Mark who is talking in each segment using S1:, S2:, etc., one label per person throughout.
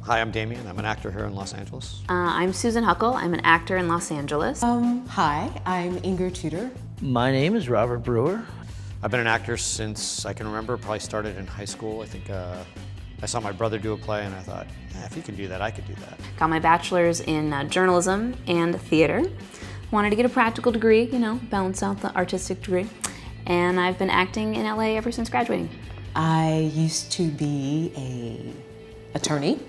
S1: Hi, I'm Damien. I'm an actor here in Los Angeles.
S2: I'm Susan Huckle. I'm an actor in Los Angeles.
S3: Hi, I'm Inger Tudor.
S4: My name is Robert Brewer.
S1: I've been an actor since I can remember, probably started in high school. I think I saw my brother do a play and I thought, if he can do that, I could do that.
S2: Got my bachelor's in journalism and theater. Wanted to get a practical degree, balance out the artistic degree. And I've been acting in LA ever since graduating.
S3: I used to be an attorney,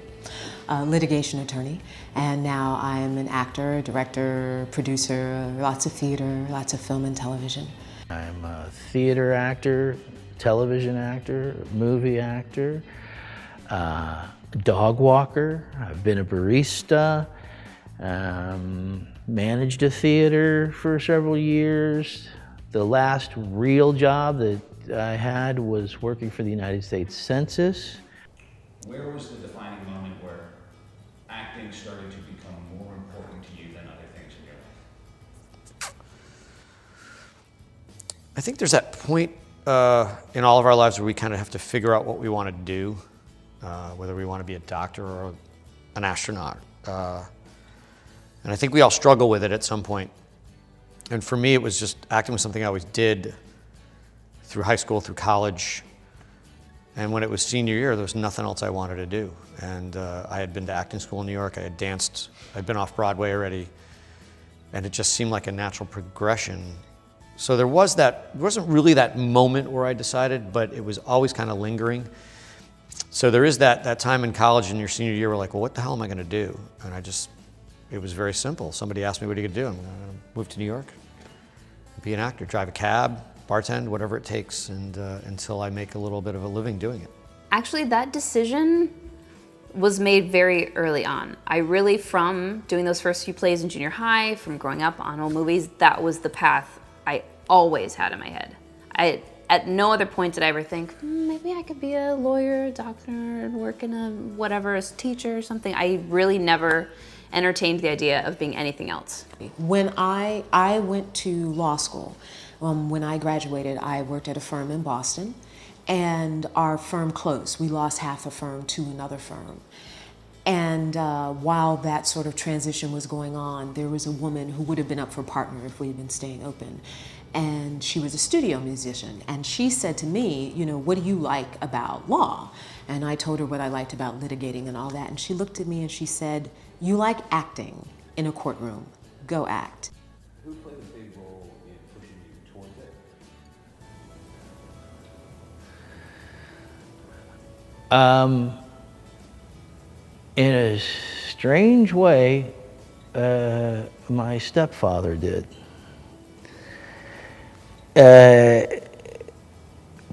S3: a litigation attorney, and now I'm an actor, director, producer, lots of theater, lots of film and television.
S4: I'm a theater actor, television actor, movie actor, dog walker. I've been a barista, managed a theater for several years. The last real job that I had was working for the United States Census.
S5: Where was the defining moment where acting started to become more important to you than other things in your life?
S1: I think there's that point in all of our lives where we kind of have to figure out what we want to do, whether we want to be a doctor or an astronaut. And I think we all struggle with it at some point. And for me, it was just acting was something I always did through high school, through college. And when it was senior year, there was nothing else I wanted to do. And I had been to acting school in New York. I had danced. I'd been off Broadway already. And it just seemed like a natural progression. So there wasn't really that moment where I decided, but it was always kind of lingering. So there is that time in college in your senior year where like, well, what the hell am I going to do? And it was very simple. Somebody asked me, what are you going to do? I'm going to move to New York, be an actor, drive a cab, bartend, whatever it takes, and until I make a little bit of a living doing it.
S2: Actually, that decision was made very early on. I really, from doing those first few plays in junior high, from growing up on old movies, that was the path I always had in my head. At no other point did I ever think, maybe I could be a lawyer, a doctor, and work in a whatever, as a teacher or something. I really never entertained the idea of being anything else.
S3: When I went to law school, when I graduated, I worked at a firm in Boston, and our firm closed. We lost half the firm to another firm. And while that sort of transition was going on, there was a woman who would have been up for partner if we had been staying open. And she was a studio musician. And she said to me, what do you like about law? And I told her what I liked about litigating and all that. And she looked at me and she said, you like acting in a courtroom. Go act.
S5: Who played a big role in pushing you towards it?
S4: In a strange way, my stepfather did.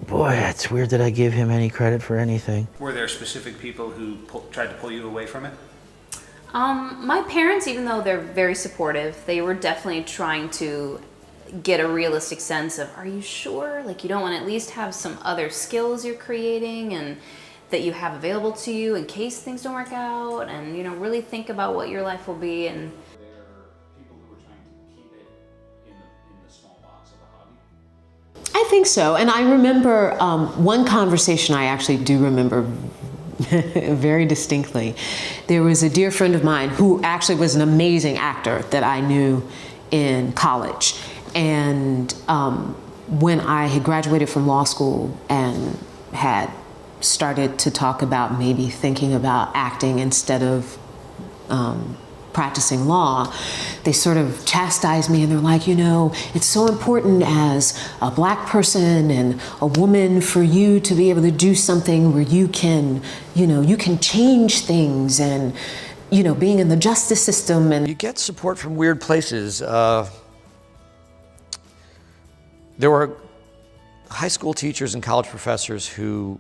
S4: Boy, it's weird that I give him any credit for anything.
S5: Were there specific people who tried to pull you away from it?
S2: My parents, even though they're very supportive, they were definitely trying to get a realistic sense of, are you sure? Like, you don't want to at least have some other skills you're creating and that you have available to you in case things don't work out, and really think about what your life will be. And
S5: Were there people who were trying to keep it in the small box of a hobby?
S3: I think so. And I remember one conversation I actually do remember very distinctly. There was a dear friend of mine who actually was an amazing actor that I knew in college. And when I had graduated from law school and had started to talk about maybe thinking about acting instead of practicing law, they sort of chastised me and they're like, it's so important as a black person and a woman for you to be able to do something where you can change things and, being in the justice system. And
S1: You get support from weird places. There were high school teachers and college professors who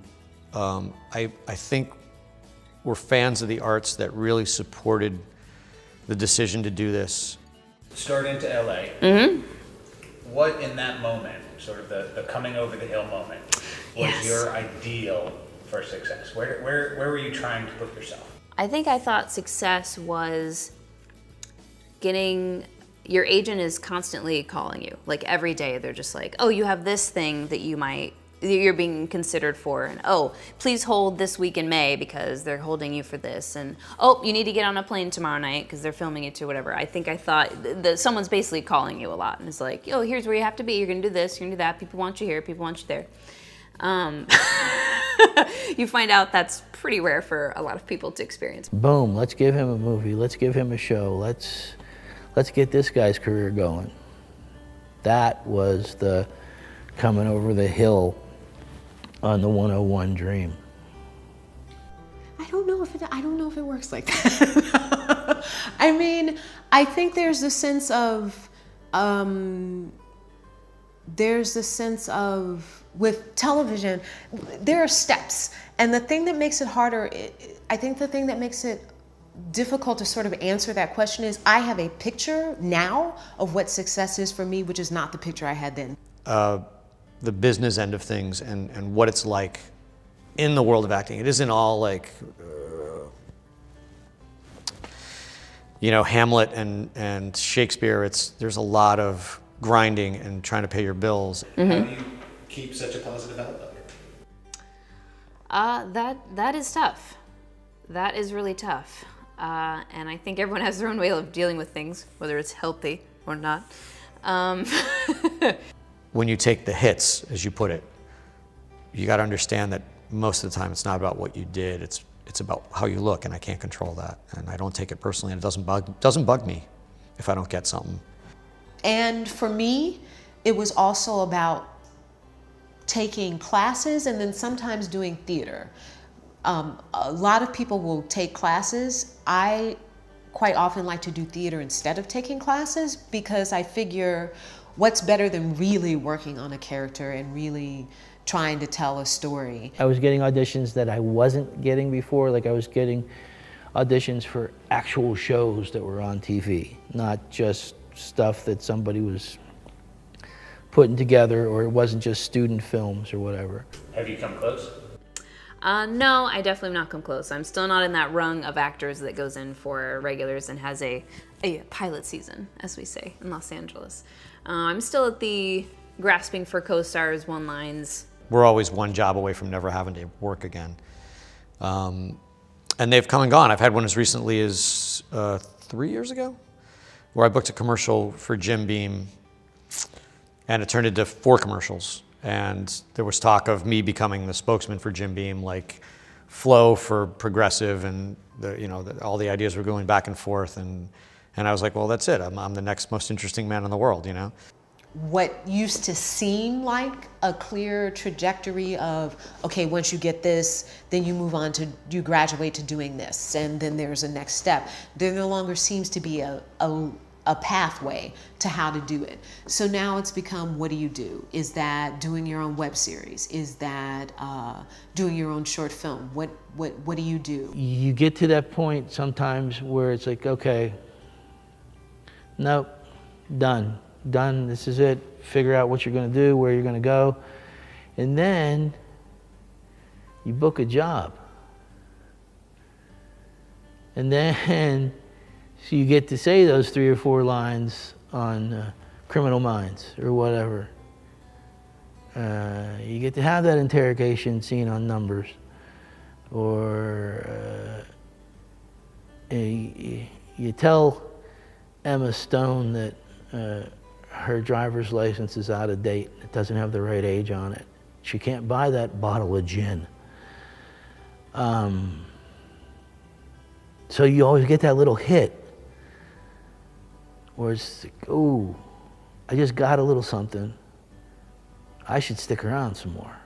S1: I think were fans of the arts that really supported the decision to do this.
S5: Start into LA. Mm-hmm. What in that moment, sort of the coming over the hill moment, was your ideal for success? Where were you trying to put yourself?
S2: I think I thought success was getting, your agent is constantly calling you. Like every day they're just like, oh, you have this thing that you might you're being considered for, and oh, please hold this week in May because they're holding you for this, and oh, you need to get on a plane tomorrow night because they're filming it too, whatever. I think I thought that someone's basically calling you a lot, and it's like, oh, here's where you have to be. You're gonna do this. You're gonna do that. People want you here. People want you there. You find out that's pretty rare for a lot of people to experience.
S4: Boom, let's give him a movie. Let's give him a show. Let's get this guy's career going. That was the coming over the hill on the 101 dream.
S3: I don't know if it works like that. I mean, I think there's a sense of with television, there are steps, and the thing that makes it harder, I think the thing that makes it difficult to sort of answer that question is I have a picture now of what success is for me, which is not the picture I had then.
S1: The business end of things and what it's like in the world of acting. It isn't all like, Hamlet and Shakespeare. There's a lot of grinding and trying to pay your bills.
S5: How do you keep such a positive outlook?
S2: That is tough. That is really tough. And I think everyone has their own way of dealing with things, whether it's healthy or not.
S1: When you take the hits, as you put it, you got to understand that most of the time it's not about what you did. It's about how you look, and I can't control that. And I don't take it personally, and it doesn't bug me if I don't get something.
S3: And for me, it was also about taking classes and then sometimes doing theater. A lot of people will take classes. I quite often like to do theater instead of taking classes because I figure what's better than really working on a character and really trying to tell a story.
S4: I was getting auditions that I wasn't getting before, like I was getting auditions for actual shows that were on TV, not just stuff that somebody was putting together, or it wasn't just student films or whatever.
S5: Have you come close?
S2: No, I definitely have not come close. I'm still not in that rung of actors that goes in for regulars and has a pilot season, as we say in Los Angeles. I'm still at the grasping for co-stars, one-lines.
S1: We're always one job away from never having to work again. And they've come and gone. I've had one as recently as 3 years ago, where I booked a commercial for Jim Beam, and it turned into 4 commercials. And there was talk of me becoming the spokesman for Jim Beam, like Flow for Progressive, and all the ideas were going back and forth. And I was like, well, that's it. I'm the next most interesting man in the world,
S3: What used to seem like a clear trajectory of, okay, once you get this, then you graduate to doing this, and then there's a next step. There no longer seems to be a pathway to how to do it. So now it's become, what do you do? Is that doing your own web series? Is that doing your own short film? What do you do?
S4: You get to that point sometimes where it's like, okay, nope, done, this is it. Figure out what you're gonna do, where you're gonna go. And then you book a job. And then so you get to say those 3 or 4 lines on Criminal Minds or whatever. You get to have that interrogation scene on Numbers, or you tell Emma Stone that her driver's license is out of date. It doesn't have the right age on it. She can't buy that bottle of gin. So you always get that little hit where it's like, ooh, I just got a little something. I should stick around some more.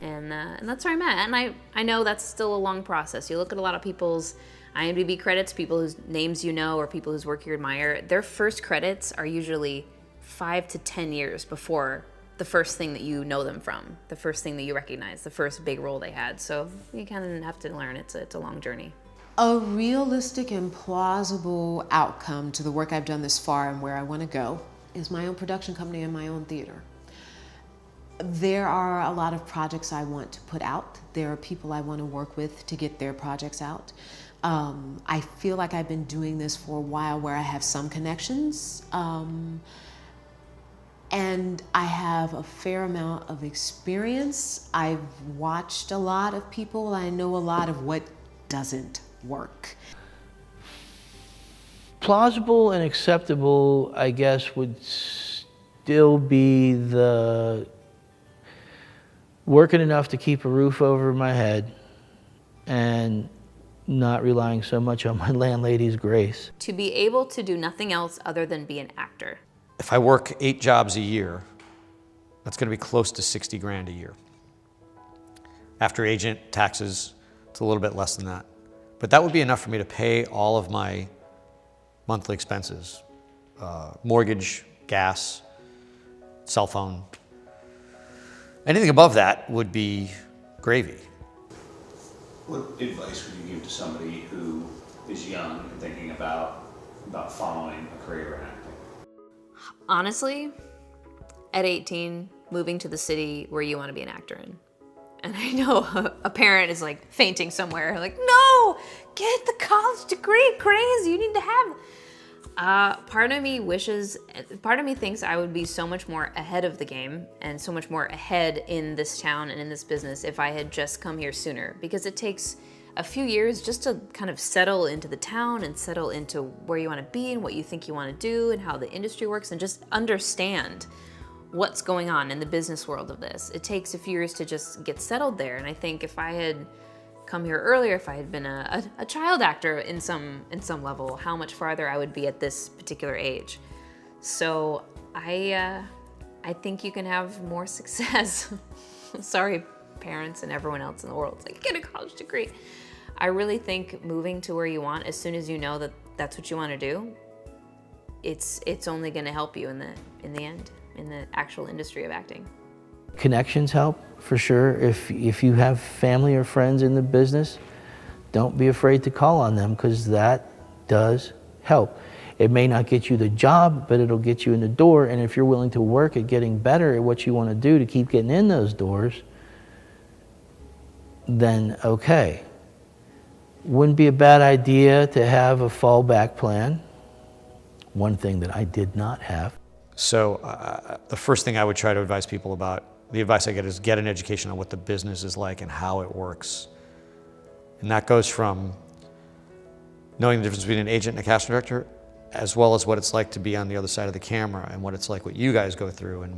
S2: And that's where I'm at. And I know that's still a long process. You look at a lot of people's IMDb credits, people whose names you know or people whose work you admire, their first credits are usually 5 to 10 years before the first thing that you know them from, the first thing that you recognize, the first big role they had. So you kind of have to learn. It's a long journey.
S3: A realistic and plausible outcome to the work I've done this far and where I want to go is my own production company and my own theater. There are a lot of projects I want to put out. There are people I want to work with to get their projects out. I feel like I've been doing this for a while where I have some connections. And I have a fair amount of experience. I've watched a lot of people. I know a lot of what doesn't work.
S4: Plausible and acceptable, I guess, would still be the working enough to keep a roof over my head and not relying so much on my landlady's grace.
S2: To be able to do nothing else other than be an actor.
S1: If I work 8 jobs a year, that's going to be close to 60 grand a year. After agent, taxes, it's a little bit less than that. But that would be enough for me to pay all of my monthly expenses, mortgage, gas, cell phone. Anything above that would be gravy.
S5: What advice would you give to somebody who is young and thinking about following a career in acting?
S2: Honestly, at 18, moving to the city where you want to be an actor in. And I know a parent is like fainting somewhere, like, no, get the college degree, crazy, you need to have. Part of me thinks I would be so much more ahead of the game and so much more ahead in this town and in this business if I had just come here sooner, because it takes a few years just to kind of settle into the town and settle into where you want to be and what you think you want to do and how the industry works and just understand what's going on in the business world of this. It takes a few years to just get settled there. And I think if I had come here earlier, if I had been a child actor in some level, how much farther I would be at this particular age. So I think you can have more success. Sorry, parents and everyone else in the world. It's like, get a college degree. I really think moving to where you want, as soon as you know that that's what you want to do, it's only going to help you in the end, in the actual industry of acting.
S4: Connections help, for sure. If you have family or friends in the business, don't be afraid to call on them, because that does help. It may not get you the job, but it'll get you in the door, and if you're willing to work at getting better at what you want to do to keep getting in those doors, then okay. Wouldn't be a bad idea to have a fallback plan. One thing that I did not have.
S1: So the first thing I would try to advise people about, the advice I get is get an education on what the business is like and how it works. And that goes from knowing the difference between an agent and a casting director, as well as what it's like to be on the other side of the camera and what it's like, what you guys go through,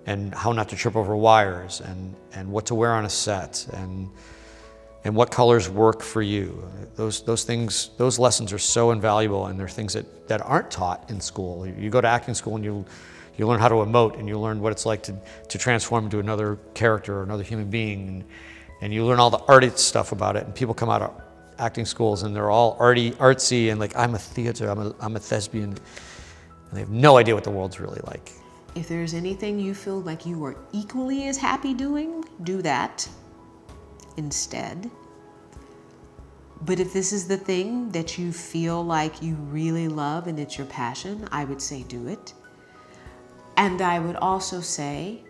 S1: and how not to trip over wires, and what to wear on a set, and what colors work for you. Those things, those lessons are so invaluable, and they're things that aren't taught in school. You go to acting school and you learn how to emote, and you learn what it's like to transform into another character or another human being, and you learn all the arty stuff about it. And people come out of acting schools and they're all artsy and like, I'm a theater, I'm a thespian, and they have no idea what the world's really like.
S3: If there's anything you feel like you are equally as happy doing, do that instead. But if this is the thing that you feel like you really love and it's your passion, I would say do it. And I would also say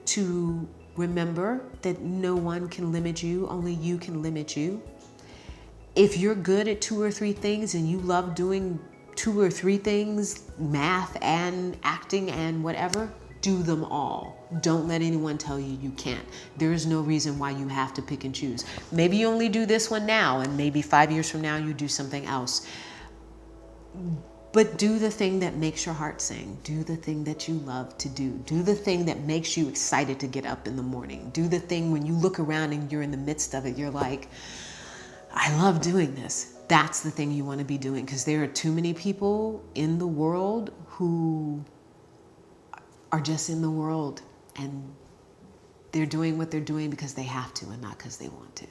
S3: to remember that no one can limit you, only you can limit you. If you're good at 2 or 3 things and you love doing 2 or 3 things, math and acting and whatever, do them all. Don't let anyone tell you you can't. There is no reason why you have to pick and choose. Maybe you only do this one now, and maybe 5 years from now you do something else. But do the thing that makes your heart sing. Do the thing that you love to do. Do the thing that makes you excited to get up in the morning. Do the thing when you look around and you're in the midst of it, you're like, I love doing this. That's the thing you want to be doing, because there are too many people in the world who are just in the world, and they're doing what they're doing because they have to and not because they want to.